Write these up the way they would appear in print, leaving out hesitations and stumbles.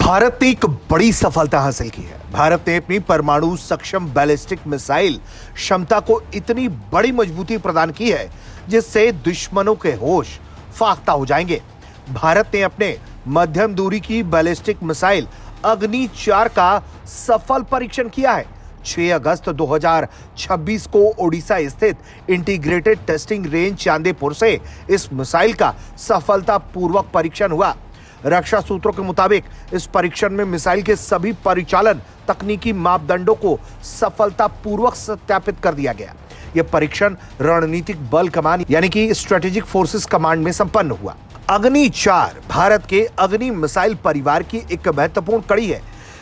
भारत ने एक बड़ी सफलता हासिल की है। भारत ने अपनी परमाणु सक्षम बैलिस्टिक मिसाइल क्षमता को इतनी बड़ी मजबूती प्रदान की है जिससे दुश्मनों के होश फाख्ता हो जाएंगे। भारत ने अपने मध्यम दूरी की बैलिस्टिक मिसाइल अग्नि 4 का सफल परीक्षण किया है। 6 अगस्त 2026 को ओडिशा स्थित इंटीग्रेटेड टेस्टिंग रेंज चांदीपुर से इस मिसाइल का सफलतापूर्वक परीक्षण हुआ। रक्षा सूत्रों के मुताबिक इस परीक्षण में मिसाइल के सभी परिचालन तकनीकी मापदंडों को सफलतापूर्वक सत्यापित कर दिया गया। यह परीक्षण रणनीतिक बल कमान यानी कि स्ट्रेटेजिक फोर्सेस कमांड में संपन्न हुआ। अग्नि 4 भारत के अग्नि मिसाइल परिवार की एक महत्वपूर्ण कड़ी है।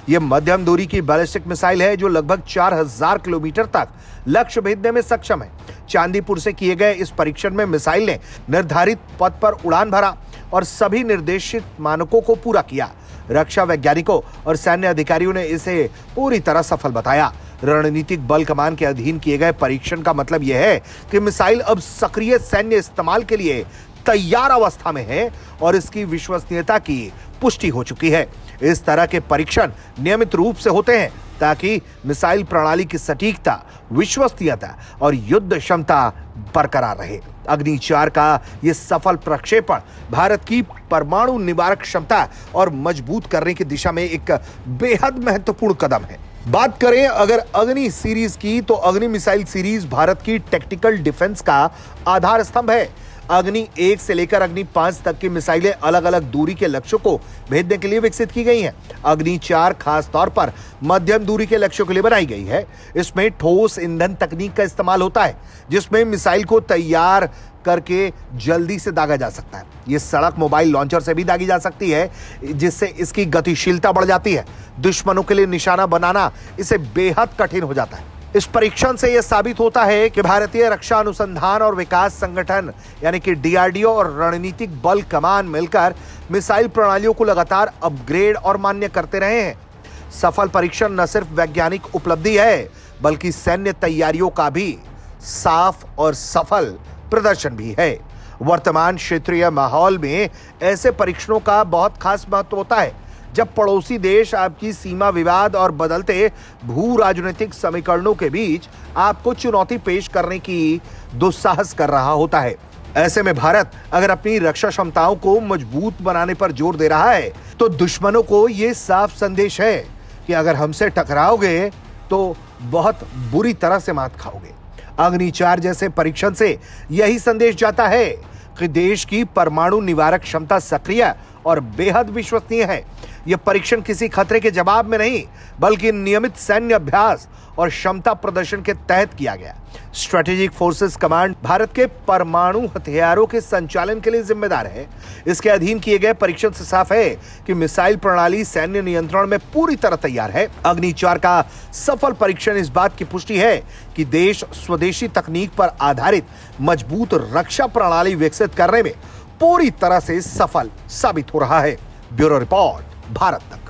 यह मध्यम दूरी की बैलिस्टिक मिसाइल है जो लगभग 4000 किलोमीटर तक लक्ष्य भेदने में सक्षम है। चांदीपुर से किए गए इस परीक्षण में मिसाइल ने निर्धारित पथ पर उड़ान भरा और सभी निर्देशित मानकों को पूरा किया। रक्षा वैज्ञानिकों और सैन्य अधिकारियों ने इसे पूरी तरह सफल बताया। रणनीतिक बल कमान के अधीन किए गए परीक्षण का मतलब यह है कि मिसाइल अब सक्रिय सैन्य इस्तेमाल के लिए तैयार अवस्था में है और इसकी विश्वसनीयता की पुष्टि हो चुकी है। इस तरह के परीक्षण नियमित रूप से होते हैं ताकि मिसाइल प्रणाली की सटीकता, विश्वसनीयता और युद्ध क्षमता बरकरार रहे। अग्नि 4 का यह सफल प्रक्षेपण भारत की परमाणु निवारक क्षमता और मजबूत करने की दिशा में एक बेहद महत्वपूर्ण कदम है। बात करें अगर अग्नि सीरीज की, तो अग्नि मिसाइल सीरीज भारत की टैक्टिकल डिफेंस का आधार स्तंभ है। अग्नि 1 से लेकर अग्नि 5 तक की मिसाइलें अलग अलग दूरी के लक्ष्यों को भेदने के लिए विकसित की गई हैं। अग्नि 4 खास तौर पर मध्यम दूरी के लक्ष्यों के लिए बनाई गई है। इसमें ठोस ईंधन तकनीक का इस्तेमाल होता है जिसमें मिसाइल को तैयार करके जल्दी से दागा जा सकता है। यह सड़क मोबाइल लॉन्चर से भी दागी जा सकती है जिससे इसकी गतिशीलता बढ़ जाती है। दुश्मनों के लिए निशाना बनाना इसे बेहद कठिन हो जाता है। इस परीक्षण से यह साबित होता है कि भारतीय रक्षा अनुसंधान और विकास संगठन यानी कि डीआरडीओ और रणनीतिक बल कमान मिलकर मिसाइल प्रणालियों को लगातार अपग्रेड और मान्य करते रहे हैं। सफल परीक्षण न सिर्फ वैज्ञानिक उपलब्धि है बल्कि सैन्य तैयारियों का भी साफ और सफल प्रदर्शन भी है। वर्तमान क्षेत्रीय माहौल में ऐसे परीक्षणों का बहुत खास महत्व होता है जब पड़ोसी देश आपकी सीमा विवाद और बदलते भू राजनीतिक समीकरणों के बीच आपको चुनौती पेश करने की दुस्साहस कर रहा होता है। ऐसे में भारत अगर अपनी रक्षा क्षमताओं को मजबूत बनाने पर जोर दे रहा है तो दुश्मनों को यह साफ संदेश है कि अगर हमसे टकराओगे तो बहुत बुरी तरह से मात खाओगे। अग्नि 4 जैसे परीक्षण से यही संदेश जाता है कि देश की परमाणु निवारक क्षमता सक्रिय और बेहद विश्वसनीय है। यह परीक्षण किसी खतरे के जवाब में नहीं बल्कि नियमित सैन्य अभ्यास और क्षमता प्रदर्शन के तहत किया गया। स्ट्रेटेजिक फोर्सेस कमांड भारत के परमाणु हथियारों के संचालन के लिए जिम्मेदार है। इसके अधीन किए गए परीक्षण से साफ है कि मिसाइल प्रणाली सैन्य नियंत्रण में पूरी तरह तैयार है। अग्नि 4 का सफल परीक्षण इस बात की पुष्टि है कि देश स्वदेशी तकनीक पर आधारित मजबूत रक्षा प्रणाली विकसित करने में पूरी तरह से सफल साबित हो रहा है। ब्यूरो रिपोर्ट, भारत तक।